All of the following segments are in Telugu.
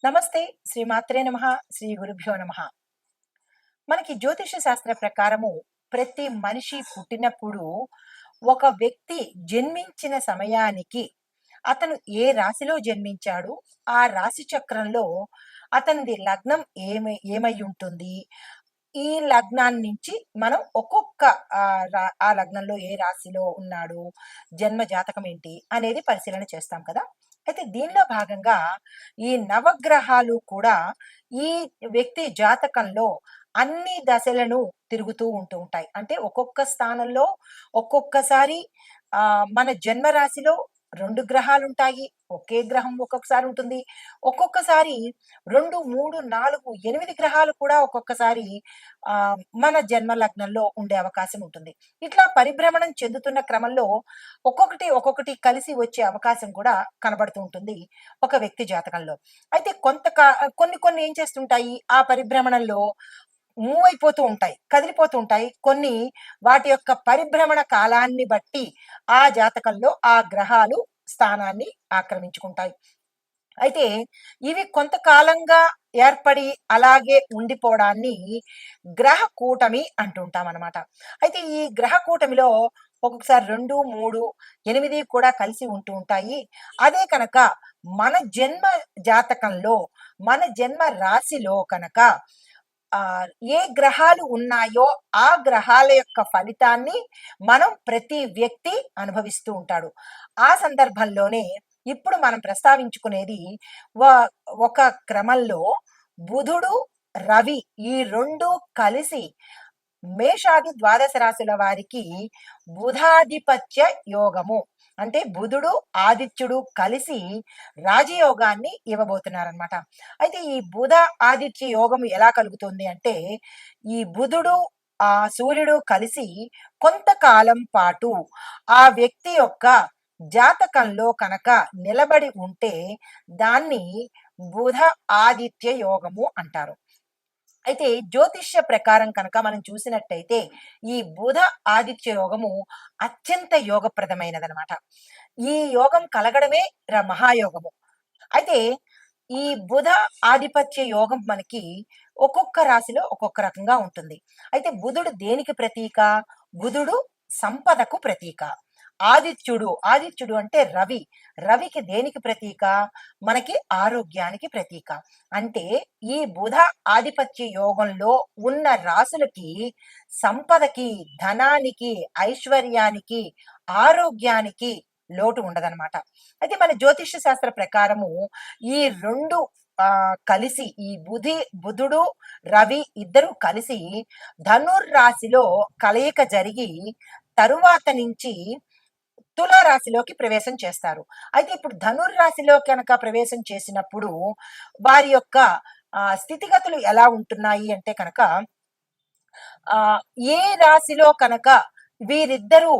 నమస్తే. శ్రీమాత్రే నమః. శ్రీ గురుభ్యో నమః. మనకి జ్యోతిష శాస్త్ర ప్రకారము ప్రతి మనిషి పుట్టినప్పుడు ఒక వ్యక్తి జన్మించిన సమయానికి అతను ఏ రాశిలో జన్మించాడు, ఆ రాశి చక్రంలో అతనిది లగ్నం ఏమై ఉంటుంది, ఈ లగ్నాన్ని నుంచి మనం ఒక్కొక్క ఆ లగ్నంలో ఏ రాశిలో ఉన్నాడు, జన్మ జాతకం ఏంటి అనేది పరిశీలన చేస్తాం కదా. అయితే దీనిలో భాగంగా ఈ నవగ్రహాలు కూడా ఈ వ్యక్తి జాతకంలో అన్ని దశలను తిరుగుతూ ఉంటాయి. అంటే ఒక్కొక్క స్థానంలో ఒక్కొక్కసారి మన జన్మ రాశిలో 2 గ్రహాలుంటాయి. ఒకే గ్రహం ఒక్కొక్కసారి ఉంటుంది. ఒక్కొక్కసారి 2, 3, 4, 8 గ్రహాలు కూడా ఒక్కొక్కసారి మన జన్మ లగ్నంలో ఉండే అవకాశం ఉంటుంది. ఇట్లా పరిభ్రమణం చెందుతున్న క్రమంలో ఒక్కొక్కటి కలిసి వచ్చే అవకాశం కూడా కనబడుతూ ఉంటుంది ఒక వ్యక్తి జాతకంలో. అయితే కొన్ని ఏం చేస్తుంటాయి, ఆ పరిభ్రమణంలో మూవ్ అయిపోతూ ఉంటాయి, కదిలిపోతూ ఉంటాయి. కొన్ని వాటి యొక్క పరిభ్రమణ కాలాన్ని బట్టి ఆ జాతకంలో ఆ గ్రహాలు స్థానాన్ని ఆక్రమించుకుంటాయి. అయితే ఇవి కొంతకాలంగా ఏర్పడి అలాగే ఉండిపోవడాన్ని గ్రహ కూటమి అంటుంటాం అనమాట. అయితే ఈ గ్రహ కూటమిలో ఒక్కొక్కసారి 2, 3, 8 కూడా కలిసి ఉంటూ ఉంటాయి. అదే కనుక మన జన్మ జాతకంలో, మన జన్మ రాశిలో కనుక ఆ ఏ గ్రహాలు ఉన్నాయో ఆ గ్రహాల యొక్క ఫలితాన్ని మనం ప్రతి వ్యక్తి అనుభవిస్తూ ఉంటాడు. ఆ సందర్భంలోనే ఇప్పుడు మనం ప్రస్తావించుకునేది ఒక క్రమంలో బుధుడు, రవి ఈ 2 కలిసి మేషాది ద్వాదశ రాశుల వారికి బుధాధిపత్య యోగము, అంటే బుధుడు ఆదిత్యుడు కలిసి రాజయోగాన్ని ఇవ్వబోతున్నారనమాట. అయితే ఈ బుధ ఆదిత్య యోగం ఎలా కలుగుతుంది అంటే, ఈ బుధుడు సూర్యుడు కలిసి కొంతకాలం పాటు ఆ వ్యక్తి యొక్క జాతకంలో కనుక నిలబడి ఉంటే దాన్ని బుధ ఆదిత్య యోగము అంటారు. అయితే జ్యోతిష్య ప్రకారం కనుక మనం చూసినట్టయితే ఈ బుధ ఆదిత్య యోగము అత్యంత యోగప్రదమైనదనమాట. ఈ యోగం కలగడమే మహాయోగము. అయితే ఈ బుధ ఆధిపత్య యోగం మనకి ఒక్కొక్క రాశిలో ఒక్కొక్క రకంగా ఉంటుంది. అయితే బుధుడు దేనికి ప్రతీక? బుధుడు సంపదకు ప్రతీక. ఆదిత్యుడు అంటే రవి. రవికి దేనికి ప్రతీక? మనకి ఆరోగ్యానికి ప్రతీక. అంటే ఈ బుధ ఆధిపత్య యోగంలో ఉన్న రాసులకి సంపదకి, ధనానికి, ఐశ్వర్యానికి, ఆరోగ్యానికి లోటు ఉండదనమాట. అయితే మన జ్యోతిష్య శాస్త్ర ప్రకారము ఈ 2 కలిసి ఈ బుధుడు, రవి ఇద్దరు కలిసి ధనుర్రాశిలో కలయిక జరిగి తరువాత నుంచి తులారాశిలోకి ప్రవేశం చేస్తారు. అయితే ఇప్పుడు ధనుర్రాశిలో కనుక ప్రవేశం చేసినప్పుడు వారి యొక్క స్థితిగతులు ఎలా ఉంటున్నాయి అంటే కనుక ఏ రాశిలో కనుక వీరిద్దరూ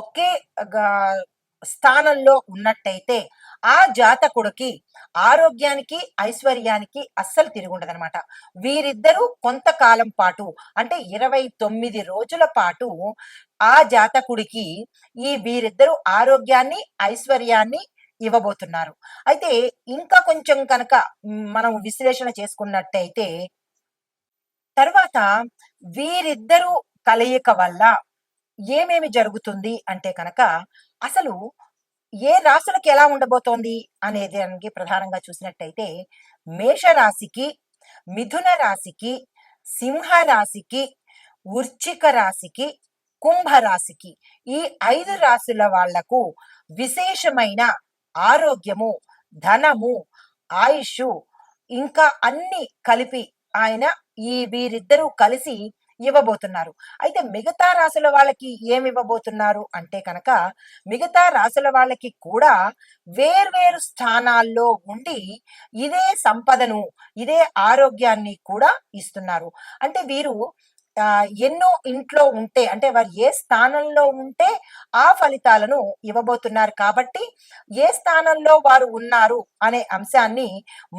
ఒకే స్థానంలో ఉన్నట్టయితే ఆ జాతకుడికి ఆరోగ్యానికి, ఐశ్వర్యానికి అస్సలు తిరుగుండదనమాట. వీరిద్దరూ కొంతకాలం పాటు అంటే 29 రోజుల పాటు ఆ జాతకుడికి వీరిద్దరూ ఆరోగ్యాన్ని, ఐశ్వర్యాన్ని ఇవ్వబోతున్నారు. అయితే ఇంకా కొంచెం కనుక మనం విశ్లేషణ చేసుకున్నట్టయితే తర్వాత వీరిద్దరూ కలయిక వల్ల ఏమేమి జరుగుతుంది అంటే కనుక అసలు ఏ రాశులకి ఎలా ఉండబోతోంది అనేది దానికి ప్రధానంగా చూసినట్టయితే మేషరాశికి, మిథున రాశికి, సింహ రాశికి, వృశ్చిక రాశికి, కుంభ రాశికి ఈ 5 రాశుల వాళ్లకు విశేషమైన ఆరోగ్యము, ధనము, ఆయుష్ ఇంకా అన్ని కలిపి ఆయన వీరిద్దరూ కలిసి ఇవ్వబోతున్నారు. అయితే మిగతా రాశుల వాళ్ళకి ఏమి ఇవ్వబోతున్నారు అంటే కనుక మిగతా రాశుల వాళ్ళకి కూడా వేర్వేరు స్థానాల్లో ఉండి ఇదే సంపదను, ఇదే ఆరోగ్యాన్ని కూడా ఇస్తున్నారు. అంటే వీరు ఎన్నో ఇంట్లో ఉంటే అంటే వారు ఏ స్థానంలో ఉంటే ఆ ఫలితాలను ఇవ్వబోతున్నారు. కాబట్టి ఏ స్థానంలో వారు ఉన్నారు అనే అంశాన్ని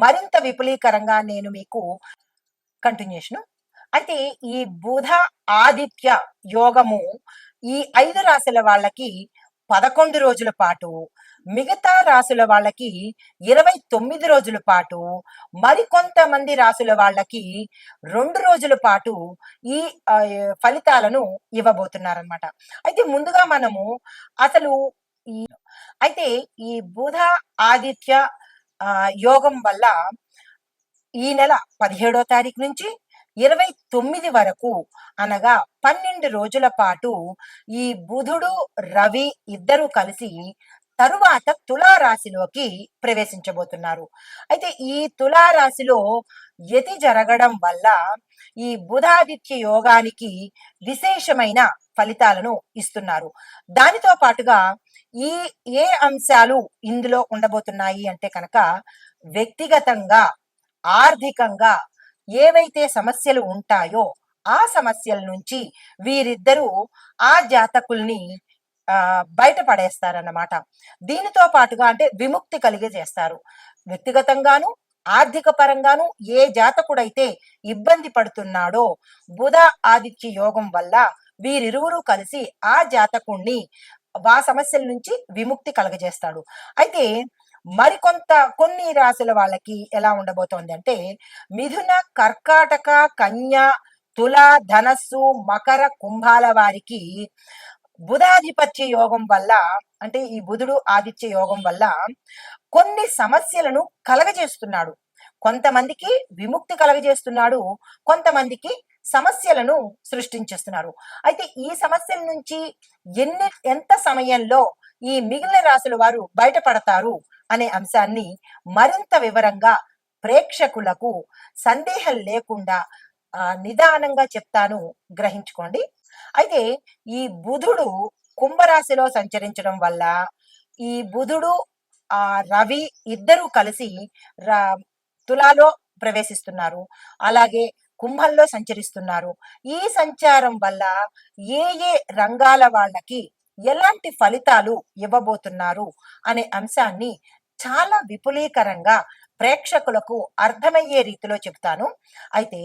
మరింత విపులీకరంగా నేను మీకు కంటిన్యూషన్. అయితే ఈ బుధ ఆదిత్య యోగము ఈ 5 రాశుల వాళ్ళకి 11 రోజుల పాటు, మిగతా రాసుల వాళ్ళకి 29 రోజుల పాటు, మరికొంతమంది రాసుల వాళ్ళకి 2 రోజుల పాటు ఈ ఫలితాలను ఇవ్వబోతున్నారనమాట. అయితే ముందుగా మనము అసలు ఈ అయితే ఈ బుధ ఆదిత్య యోగం వల్ల ఈ నెల 17వ తారీఖు నుంచి 29 వరకు అనగా 12 రోజుల పాటు ఈ బుధుడు రవి ఇద్దరు కలిసి తరువాత తులారాశిలోకి ప్రవేశించబోతున్నారు. అయితే ఈ తులారాశిలో యతి జరగడం వల్ల ఈ బుధాదిత్య యోగానికి విశేషమైన ఫలితాలను ఇస్తున్నారు. దానితో పాటుగా ఈ ఏ అంశాలు ఇందులో ఉండబోతున్నాయి అంటే కనుక వ్యక్తిగతంగా, ఆర్థికంగా ఏవైతే సమస్యలు ఉంటాయో ఆ సమస్యల నుంచి వీరిద్దరూ ఆ జాతకుల్ని బయటపడేస్తారన్నమాట. దీనితో పాటుగా అంటే విముక్తి కలిగే చేస్తారు. వ్యక్తిగతంగాను, ఆర్థిక పరంగాను ఏ జాతకుడైతే ఇబ్బంది పడుతున్నాడో బుధ ఆదిత్య యోగం వల్ల వీరిరువురు కలిసి ఆ జాతకుణ్ణి ఆ సమస్యల నుంచి విముక్తి కలగజేస్తాడు. అయితే కొన్ని రాశుల వాళ్ళకి ఎలా ఉండబోతోంది అంటే మిథున, కర్కాటక, కన్య, తుల, ధనస్సు, మకర, కుంభాల వారికి బుధాధిపత్య యోగం వల్ల అంటే ఈ బుధుడు ఆదిత్య యోగం వల్ల కొన్ని సమస్యలను కలగజేస్తున్నాడు. కొంతమందికి విముక్తి కలగజేస్తున్నాడు, కొంతమందికి సమస్యలను సృష్టించేస్తున్నారు. అయితే ఈ సమస్యల నుంచి ఎంత సమయంలో ఈ మిగిలిన రాశుల వారు బయటపడతారు అనే అంశాన్ని మరింత వివరంగా ప్రేక్షకులకు సందేహం లేకుండా నిదానంగా చెప్తాను, గ్రహించుకోండి. అయితే ఈ బుధుడు కుంభరాశిలో సంచరించడం వల్ల ఈ బుధుడు రవి ఇద్దరు కలిసి తులాలో ప్రవేశిస్తున్నారు, అలాగే కుంభంలో సంచరిస్తున్నారు. ఈ సంచారం వల్ల ఏ ఏ రంగాల వాళ్ళకి ఎలాంటి ఫలితాలు ఇవ్వబోతున్నారు అనే అంశాన్ని చాలా విపులీకరంగా ప్రేక్షకులకు అర్థమయ్యే రీతిలో చెప్తాను. అయితే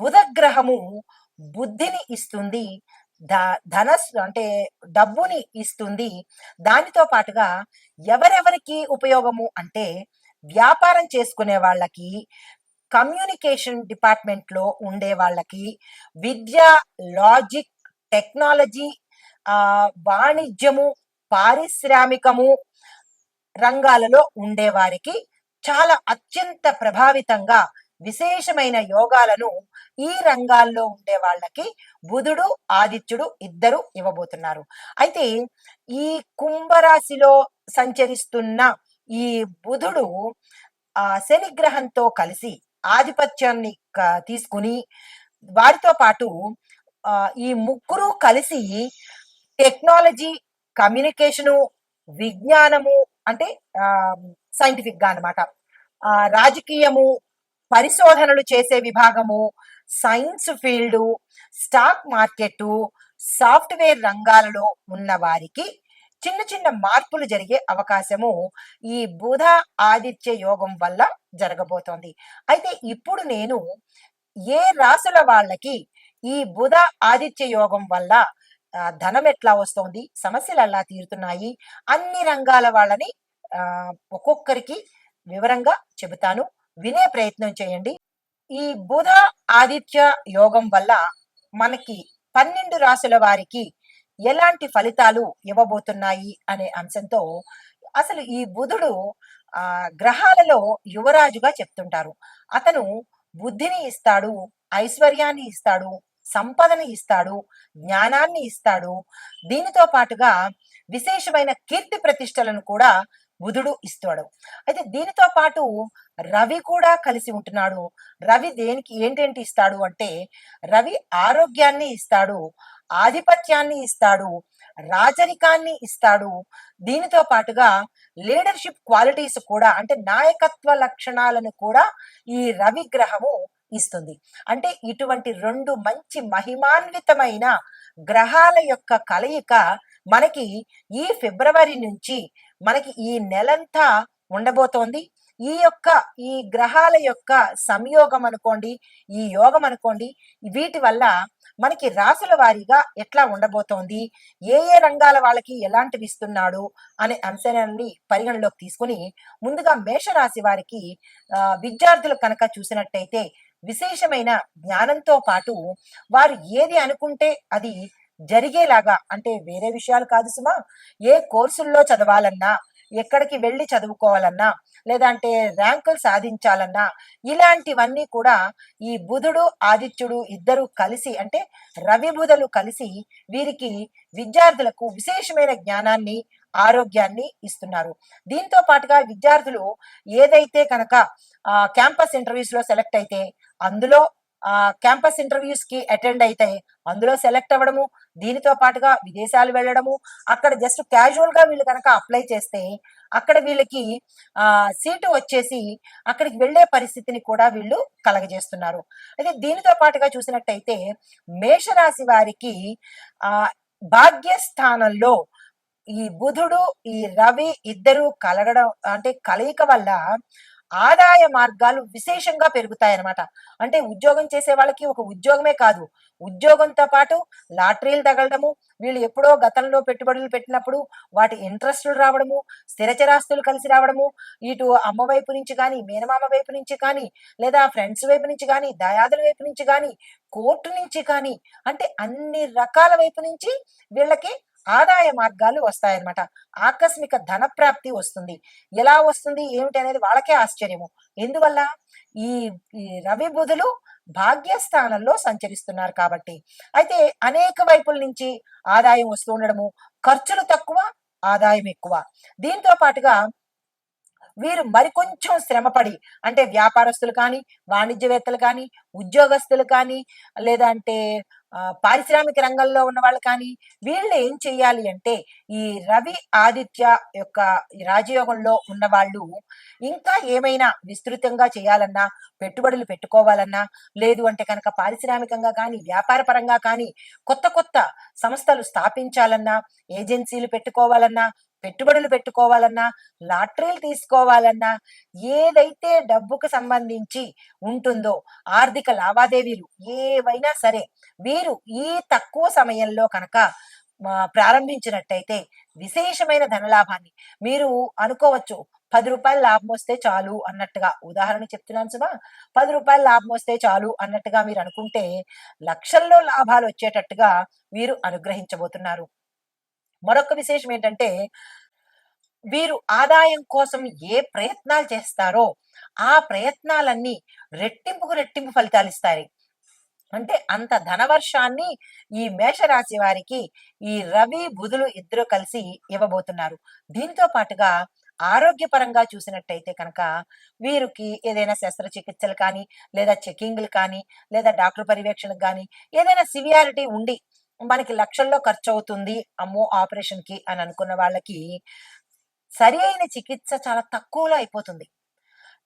బుధ గ్రహము బుద్ధిని ఇస్తుంది, ధనస్సు అంటే డబ్బుని ఇస్తుంది. దానితో పాటుగా ఎవరెవరికి ఉపయోగము అంటే వ్యాపారం చేసుకునే వాళ్ళకి, కమ్యూనికేషన్ డిపార్ట్మెంట్ లో ఉండే వాళ్ళకి, విద్య, లాజిక్, టెక్నాలజీ, వాణిజ్యము, పారిశ్రామికము రంగాలలో ఉండేవారికి చాలా అత్యంత ప్రభావితంగా విశేషమైన యోగాలను ఈ రంగాల్లో ఉండే వాళ్ళకి బుధుడు ఆదిత్యుడు ఇద్దరు ఇవ్వబోతున్నారు. అయితే ఈ కుంభరాశిలో సంచరిస్తున్న ఈ బుధుడు శని గ్రహంతో కలిసి ఆధిపత్యాన్ని తీసుకుని వారితో పాటు ఈ ముగ్గురు కలిసి టెక్నాలజీ, కమ్యూనికేషను, విజ్ఞానము అంటే సైంటిఫిక్ గా అనమాట, రాజకీయము, పరిశోధనలు చేసే విభాగము, science field, stock market, software రంగాలలో ఉన్న వారికి చిన్న చిన్న మార్పులు జరిగే అవకాశము ఈ బుధ ఆదిత్య యోగం వల్ల జరగబోతోంది. అయితే ఇప్పుడు నేను ఏ రాసుల వాళ్ళకి ఈ బుధ ఆదిత్య యోగం వల్ల ధనం ఎట్లా వస్తోంది, సమస్యలు ఎలా తీరుతున్నాయి, అన్ని రంగాల వాళ్ళని ఒక్కొక్కరికి వివరంగా చెబుతాను, వినే ప్రయత్నం చేయండి. ఈ బుధ ఆదిత్య యోగం వల్ల మనకి 12 రాసుల వారికి ఎలాంటి ఫలితాలు ఇవ్వబోతున్నాయి అనే అంశంతో అసలు ఈ బుధుడు గ్రహాలలో యువరాజుగా చెప్తుంటారు. అతను బుద్ధిని ఇస్తాడు, ఐశ్వర్యాన్ని ఇస్తాడు, సంపదని ఇస్తాడు, జ్ఞానాన్ని ఇస్తాడు. దీనితో పాటుగా విశేషమైన కీర్తి ప్రతిష్టలను కూడా బుధుడు ఇస్తాడు. అయితే దీనితో పాటు రవి కూడా కలిసి ఉంటున్నాడు. రవి దేనికి ఏంటేంటి ఇస్తాడు అంటే రవి ఆరోగ్యాన్ని ఇస్తాడు, ఆధిపత్యాన్ని ఇస్తాడు, రాజరికాన్ని ఇస్తాడు. దీనితో పాటుగా లీడర్షిప్ క్వాలిటీస్ కూడా అంటే నాయకత్వ లక్షణాలను కూడా ఈ రవి గ్రహము ఇస్తుంది. అంటే ఇటువంటి 2 మంచి మహిమాన్వితమైన గ్రహాల యొక్క కలయిక మనకి ఈ ఫిబ్రవరి నుంచి మనకి ఈ నెలంతా ఉండబోతోంది. ఈ గ్రహాల యొక్క సంయోగం అనుకోండి, ఈ యోగం అనుకోండి, వీటి వల్ల మనకి రాసుల వారీగా ఎట్లా ఉండబోతోంది, ఏ ఏ రంగాల వాళ్ళకి ఎలాంటివి ఇస్తున్నాడు అనే అంశాన్ని పరిగణలోకి తీసుకొని ముందుగా మేషరాశి వారికి విద్యార్థులు కనుక చూసినట్టయితే విశేషమైన జ్ఞానంతో పాటు వారు ఏది అనుకుంటే అది జరిగేలాగా, అంటే వేరే విషయాలు కాదు సుమా, ఏ కోర్సుల్లో చదవాలన్నా, ఎక్కడికి వెళ్ళి చదువుకోవాలన్నా, లేదంటే ర్యాంకులు సాధించాలన్నా, ఇలాంటివన్నీ కూడా ఈ బుధుడు ఆదిత్యుడు ఇద్దరు కలిసి, అంటే రవి బుధులు కలిసి వీరికి విద్యార్థులకు విశేషమైన జ్ఞానాన్ని, ఆరోగ్యాన్ని ఇస్తున్నారు. దీంతో పాటుగా విద్యార్థులు ఏదైతే కనుక క్యాంపస్ ఇంటర్వ్యూస్ లో సెలెక్ట్ అయితే అందులో క్యాంపస్ ఇంటర్వ్యూస్ కి అటెండ్ అయితే అందులో సెలెక్ట్ అవ్వడము, దీనితో పాటుగా విదేశాలు వెళ్ళడము, అక్కడ జస్ట్ క్యాజువల్ గా వీళ్ళు కనుక అప్లై చేస్తే అక్కడ వీళ్ళకి సీటు వచ్చేసి అక్కడికి వెళ్ళే పరిస్థితిని కూడా వీళ్ళు కలగజేస్తున్నారు. అయితే దీనితో పాటుగా చూసినట్టయితే మేషరాశి వారికి ఆ భాగ్యస్థానంలో ఈ బుధుడు, ఈ రవి ఇద్దరు కలగడం, అంటే కలయిక వల్ల ఆదాయ మార్గాలు విశేషంగా పెరుగుతాయన్నమాట. అంటే ఉద్యోగం చేసే వాళ్ళకి ఒక ఉద్యోగమే కాదు, ఉద్యోగంతో పాటు లాటరీలు తగలడము, వీళ్ళు ఎప్పుడో గతంలో పెట్టుబడులు పెట్టినప్పుడు వాటి ఇంట్రెస్టులు రావడము, స్థిరచరాస్తులు కలిసి రావడము, ఇటు అమ్మ వైపు నుంచి కానీ, మేనమామ వైపు నుంచి కానీ, లేదా ఫ్రెండ్స్ వైపు నుంచి కానీ, దయాదుల వైపు నుంచి కానీ, కోర్టు నుంచి కానీ, అంటే అన్ని రకాల వైపు నుంచి వీళ్ళకి ఆదాయ మార్గాలు వస్తాయన్నమాట. ఆకస్మిక ధన ప్రాప్తి వస్తుంది. ఎలా వస్తుంది ఏమిటి అనేది వాళ్ళకే ఆశ్చర్యము. ఎందువల్ల? ఈ ఈ రవి బుధులు భాగ్యస్థానంలో సంచరిస్తున్నారు కాబట్టి. అయితే అనేక వైపుల నుంచి ఆదాయం వస్తూ ఉండడము, ఖర్చులు తక్కువ, ఆదాయం ఎక్కువ. దీంతో పాటుగా వీరు మరికొంచెం శ్రమపడి, అంటే వ్యాపారస్తులు కానీ, వాణిజ్యవేత్తలు కానీ, ఉద్యోగస్తులు కానీ, లేదంటే పారిశ్రామిక రంగంలో ఉన్న వాళ్ళు కానీ, వీళ్ళు ఏం చెయ్యాలి అంటే ఈ రవి ఆదిత్య యొక్క ఈ రాజయోగంలో ఉన్న వాళ్ళు ఇంకా ఏమైనా విస్తృతంగా చేయాలన్నా, పెట్టుబడులు పెట్టుకోవాలన్నా, లేదు అంటే కనుక పారిశ్రామికంగా కానీ, వ్యాపార పరంగా కానీ కొత్త కొత్త సంస్థలు స్థాపించాలన్నా, ఏజెన్సీలు పెట్టుకోవాలన్నా, పెట్టుబడులు పెట్టుకోవాలన్నా, లాటరీలు తీసుకోవాలన్నా, ఏదైతే డబ్బుకు సంబంధించి ఉంటుందో ఆర్థిక లావాదేవీలు ఏవైనా సరే వీరు ఈ తక్కువ సమయంలో కనుక ప్రారంభించినట్టయితే విశేషమైన ధనలాభాన్ని మీరు అనుకోవచ్చు. 10 రూపాయలు లాభం వస్తే చాలు అన్నట్టుగా, ఉదాహరణ చెప్తున్నాను సుమా, 10 రూపాయలు లాభం వస్తే చాలు అన్నట్టుగా మీరు అనుకుంటే లక్షల్లో లాభాలు వచ్చేటట్టుగా వీరు అనుగ్రహించబోతున్నారు. మరొక విశేషం ఏంటంటే వీరు ఆదాయం కోసం ఏ ప్రయత్నాలు చేస్తారో ఆ ప్రయత్నాలన్నీ రెట్టింపుకు రెట్టింపు ఫలితాలు ఇస్తాయి. అంటే అంత ధనవర్షాన్ని ఈ మేషరాశి వారికి ఈ రవి బుధులు ఇద్దరు కలిసి ఇవ్వబోతున్నారు. దీంతో పాటుగా ఆరోగ్యపరంగా చూసినట్టయితే కనుక వీరికి ఏదైనా శస్త్రచికిత్సలు కానీ, లేదా చెకింగ్లు కానీ, లేదా డాక్టర్ పర్యవేక్షణకు కానీ ఏదైనా సివియారిటీ ఉండి మనకి లక్షల్లో ఖర్చు అవుతుంది అమ్మో ఆపరేషన్ కి అని అనుకున్న వాళ్ళకి సరి అయిన చికిత్స చాలా తక్కువలో అయిపోతుంది.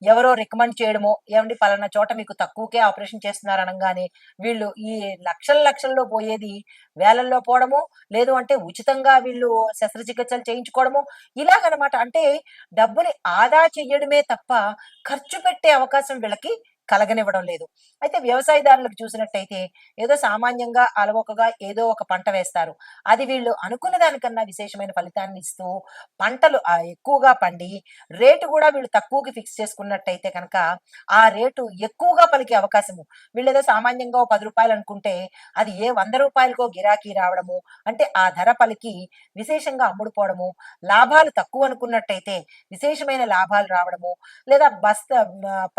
ఎవరో రికమెండ్ చేయడమో, ఏమండి పలానా చోట మీకు తక్కువకే ఆపరేషన్ చేస్తున్నారు అనగానే వీళ్ళు ఈ లక్షల్లో పోయేది వేలల్లో పోవడము, లేదు అంటే ఉచితంగా వీళ్ళు శస్త్రచికిత్సలు చేయించుకోవడము, ఇలాగనమాట. అంటే డబ్బుని ఆదా చెయ్యడమే తప్ప ఖర్చు పెట్టే అవకాశం వీళ్ళకి కలగనివ్వడం లేదు. అయితే వ్యవసాయదారులకు చూసినట్టయితే ఏదో సామాన్యంగా అలవోకగా ఏదో ఒక పంట వేస్తారు. అది వీళ్ళు అనుకున్న దానికన్నా విశేషమైన ఫలితాన్ని ఇస్తూ పంటలు ఎక్కువగా పండి రేటు కూడా వీళ్ళు తక్కువకి ఫిక్స్ చేసుకున్నట్టయితే కనుక ఆ రేటు ఎక్కువగా పలికే అవకాశము. వీళ్ళేదో సామాన్యంగా ఓ 10 రూపాయలు అనుకుంటే అది ఏ 100 రూపాయలకో గిరాకీ రావడము, అంటే ఆ ధర పలికి విశేషంగా అమ్ముడుపోవడము, లాభాలు తక్కువ అనుకున్నట్టయితే విశేషమైన లాభాలు రావడము, లేదా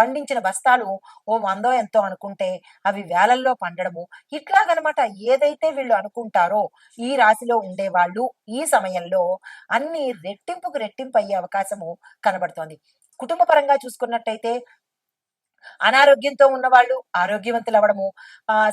పండించిన బస్తాలు ఓ 100 ఎంతో అనుకుంటే అవి వేలల్లో పండడము, ఇట్లాగనమాట. ఏదైతే వీళ్ళు అనుకుంటారో ఈ రాశిలో ఉండేవాళ్ళు ఈ సమయంలో అన్ని రెట్టింపుకు రెట్టింపు అయ్యే అవకాశము కనబడుతోంది. కుటుంబ పరంగా చూసుకున్నట్టయితే అనారోగ్యంతో ఉన్నవాళ్ళు ఆరోగ్యవంతులు అవ్వడము,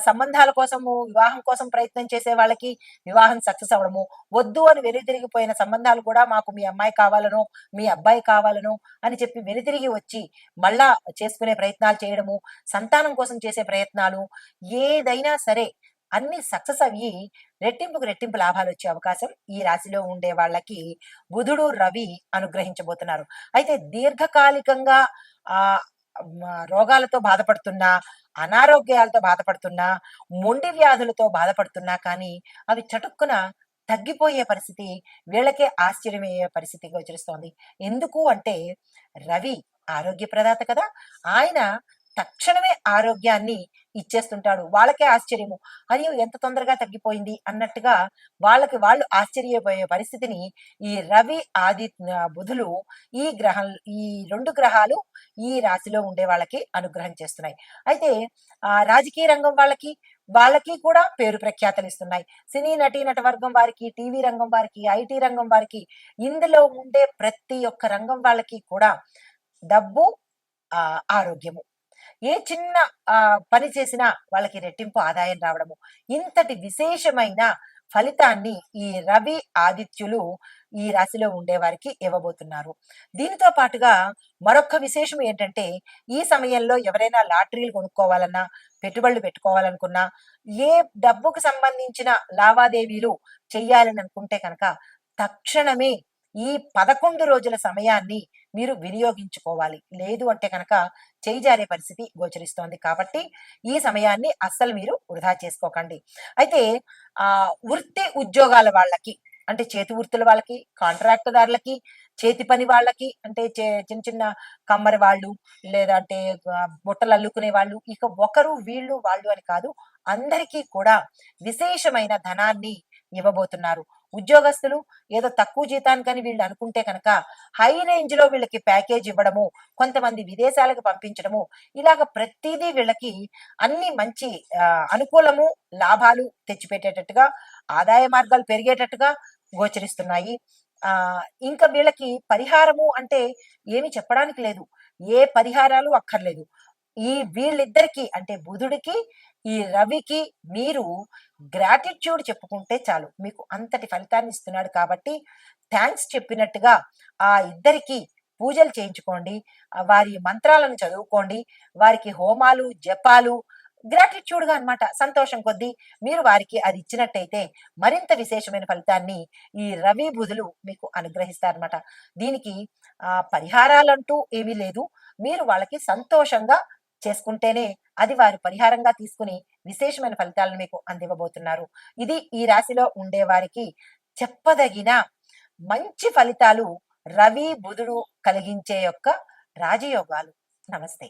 సంబంధాల కోసము వివాహం కోసం ప్రయత్నం చేసే వాళ్ళకి వివాహం సక్సెస్ అవ్వడము, వద్దు అని వెనుతిరిగిపోయిన సంబంధాలు కూడా మాకు మీ అమ్మాయి కావాలనో మీ అబ్బాయి కావాలనో అని చెప్పి వెనుతిరిగి వచ్చి మళ్ళా చేసుకునే ప్రయత్నాలు చేయడము, సంతానం కోసం చేసే ప్రయత్నాలు ఏదైనా సరే అన్ని సక్సెస్ అయ్యి రెట్టింపుకు రెట్టింపు లాభాలు వచ్చే అవకాశం ఈ రాశిలో ఉండే వాళ్ళకి బుధుడు రవి అనుగ్రహించబోతున్నారు. అయితే దీర్ఘకాలికంగా ఆ రోగాలతో బాధపడుతున్నా, అనారోగ్యాలతో బాధపడుతున్నా, మొండి వ్యాధులతో బాధపడుతున్నా కానీ అవి చటుక్కున తగ్గిపోయే పరిస్థితి, వీళ్ళకే ఆశ్చర్యమయ్యే పరిస్థితి గోచరిస్తోంది. ఎందుకు అంటే రవి ఆరోగ్య ప్రదాత కదా! ఆయన తక్షణమే ఆరోగ్యాన్ని ఇచ్చేస్తుంటాడు. వాళ్ళకే ఆశ్చర్యము. అయ్యో! ఎంత తొందరగా తగ్గిపోయింది అన్నట్టుగా వాళ్ళకి వాళ్ళు ఆశ్చర్యపోయే పరిస్థితిని ఈ రవి, బుధులు ఈ 2 గ్రహాలు ఈ రాశిలో ఉండే వాళ్ళకి అనుగ్రహం చేస్తున్నాయి. అయితే రాజకీయ రంగం వాళ్ళకి కూడా పేరు ప్రఖ్యాతలిస్తున్నాయి. సినీ నటీనట వర్గం వారికి, టీవీ రంగం వారికి, ఐటీ రంగం వారికి, ఇందులో ఉండే ప్రతి ఒక్క రంగం వాళ్ళకి కూడా డబ్బు, ఆరోగ్యము. ఏ చిన్న పని చేసినా వాళ్ళకి రెట్టింపు ఆదాయం రావడము. ఇంతటి విశేషమైన ఫలితాన్ని ఈ రవి, ఆదిత్యులు ఈ రాశిలో ఉండేవారికి ఇవ్వబోతున్నారు. దీనితో పాటుగా మరొక్క విశేషం ఏంటంటే, ఈ సమయంలో ఎవరైనా లాటరీలు కొనుక్కోవాలన్నా, పెట్టుబడులు పెట్టుకోవాలనుకున్నా, ఏ డబ్బుకు సంబంధించిన లావాదేవీలు చెయ్యాలని అనుకుంటే కనుక తక్షణమే ఈ 11 రోజుల సమయాన్ని మీరు వినియోగించుకోవాలి. లేదు అంటే కనుక చేయి జారే పరిస్థితి గోచరిస్తోంది. కాబట్టి ఈ సమయాన్ని అస్సలు మీరు వృధా చేసుకోకండి. అయితే వృత్తి ఉద్యోగాల వాళ్ళకి, అంటే చేతి వృత్తుల వాళ్ళకి, కాంట్రాక్ట్‌దారులకి, చేతి పని వాళ్ళకి, అంటే చిన్న చిన్న కమ్మరి వాళ్ళు, లేదంటే బుట్టలు అల్లుకునే వాళ్ళు, ఇక ఒకరు వీళ్ళు వాళ్ళు అని కాదు, అందరికీ కూడా విశేషమైన ధనాన్ని ఇవ్వబోతున్నారు. ఉద్యోగస్తులు ఏదో తక్కువ జీతానికని వీళ్ళు అనుకుంటే కనుక హై రేంజ్‌లో వీళ్ళకి ప్యాకేజ్ ఇవ్వడము, కొంతమంది విదేశాలకు పంపించడము, ఇలాగ ప్రతీదీ వీళ్ళకి అన్ని మంచి అనుకూలము, లాభాలు తెచ్చిపెట్టేటట్టుగా, ఆదాయ మార్గాలు పెరిగేటట్టుగా గోచరిస్తున్నాయి. ఇంకా వీళ్ళకి పరిహారము అంటే ఏమి చెప్పడానికి లేదు. ఏ పరిహారాలు అక్కర్లేదు. వీళ్ళిద్దరికీ అంటే బుధుడికి, ఈ రవికి మీరు గ్రాటిట్యూడ్ చెప్పుకుంటే చాలు. మీకు అంతటి ఫలితాన్ని ఇస్తున్నాడు కాబట్టి థాంక్స్ చెప్పినట్టుగా ఆ ఇద్దరికీ పూజలు చేయించుకోండి. వారి మంత్రాలను చదువుకోండి. వారికి హోమాలు, జపాలు గ్రాటిట్యూడ్‌గా అన్నమాట. సంతోషం కొద్దీ మీరు వారికి అది ఇచ్చినట్టయితే మరింత విశేషమైన ఫలితాన్ని ఈ రవి, బుధులు మీకు అనుగ్రహిస్తారన్నమాట. దీనికి పరిహారాలంటూ ఏమీ లేదు. మీరు వాళ్ళకి సంతోషంగా చేసుకుంటేనే అది వారు పరిహారంగా తీసుకుని విశేషమైన ఫలితాలను మీకు అందివ్వబోతున్నారు. ఇది ఈ రాశిలో ఉండేవారికి చెప్పదగిన మంచి ఫలితాలు రవి, బుధుడు కలిగించే యొక్క రాజయోగాలు. నమస్తే.